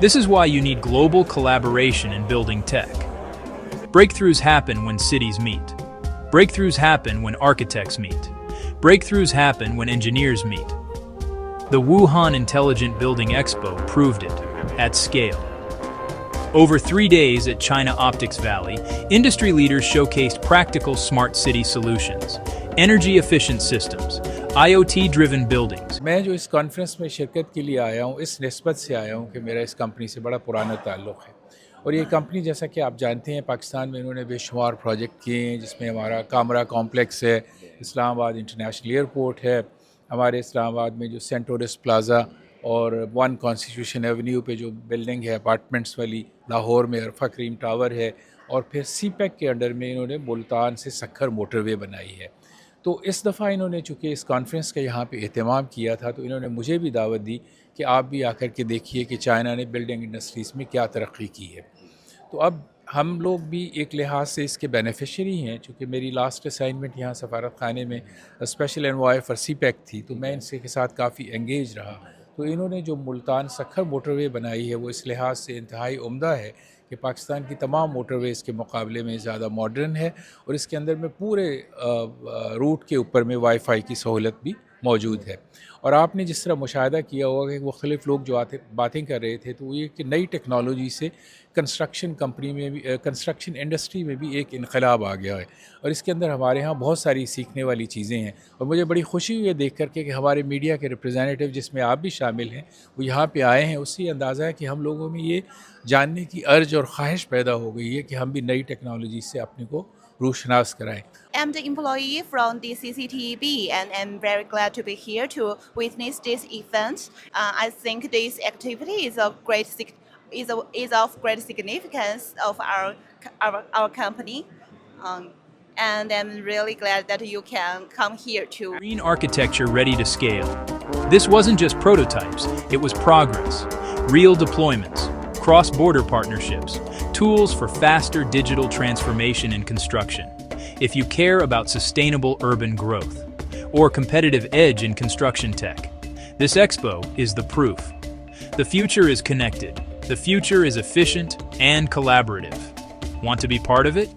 This is why you need global collaboration in building tech. Breakthroughs happen when cities meet. Breakthroughs happen when architects meet. Breakthroughs happen when engineers meet. The Wuhan Intelligent Building Expo proved it, at scale. Over 3 days at China Optics Valley, industry leaders showcased practical smart city solutions, energy-efficient systems, IoT-driven buildings. मैं जो इस conference में शिरकत के लिए आया हूँ, इस निस्बत से आया हूँ कि मेरा इस कंपनी से बड़ा पुराना ताल्लुक़ है। और ये कंपनी, जैसा कि आप जानते हैं, पाकिस्तान में इन्होंने बेशुमार प्रोजेक्ट किए हैं, जिसमें हमारा कामरा कॉम्प्लेक्स है, इस्लामाबाद इंटरनेशनल एयरपोर्ट है, हमारे इस्लामाबाद में जो सेंट टूरिस प्लाज़ा और 1 कॉन्स्टिट्यूशन एवेन्यू पे जो बिल्डिंग है अपार्टमेंट्स वाली, लाहौर में अरफा करीम टावर है, और फिर सीपैक के अंडर में इन्होंने मुल्तान से सक्खर मोटरवे बनाई है। तो इस दफ़ा इन्होंने चूँकि इस कॉन्फ्रेंस का यहाँ पे एहतमाम किया था, तो इन्होंने मुझे भी दावत दी कि आप भी आकर के देखिए कि चाइना ने बिल्डिंग इंडस्ट्रीज़ में क्या तरक्की की है। तो अब हम लोग भी एक लिहाज से इसके बेनिफिशरी हैं। चूँकि मेरी लास्ट असाइनमेंट यहाँ सफारत खाने में स्पेशल एनवॉय फॉर सीपैक थी, तो मैं इनसे के साथ काफ़ी एंगेज रहा। तो इन्होंने जो मुल्तान सक्खर मोटरवे बनाई है, वो इस लिहाज से इंतहाई उम्दा है कि पाकिस्तान की तमाम मोटरवेज़ के मुकाबले में ज़्यादा मॉडर्न है, और इसके अंदर में पूरे रूट के ऊपर में वाईफाई की सहूलत भी मौजूद है। और आपने जिस तरह मुशाहिदा किया होगा कि मुख्तलिफ लोग जो बातें कर रहे थे, तो ये कि नई टेक्नोलॉजी से कंस्ट्रक्शन कंपनी में भी, कंस्ट्रक्शन इंडस्ट्री में भी एक इनकलाब आ गया है, और इसके अंदर हमारे यहाँ बहुत सारी सीखने वाली चीज़ें हैं। और मुझे बड़ी खुशी हुई है देख करके कि हमारे मीडिया के रिप्रेजेंटेटिव, जिसमें आप भी शामिल हैं, वो यहाँ पे आए हैं। उससे अंदाज़ा है कि हम लोगों में ये जानने की अर्ज और ख्वाहिश पैदा हो गई है कि हम भी नई टेक्नोलॉजी से अपने को रूशनास कराएं। I'm the employee from the CCTV, and I'm very glad to be here to witness this event. I think this activity is of great significance of our company, and I'm really glad that you can come here to. Green architecture ready to scale. This wasn't just prototypes, it was progress. Real deployments, cross-border partnerships, tools for faster digital transformation in construction. If you care about sustainable urban growth or competitive edge in construction tech, this expo is the proof. The future is connected. The future is efficient and collaborative. Want to be part of it?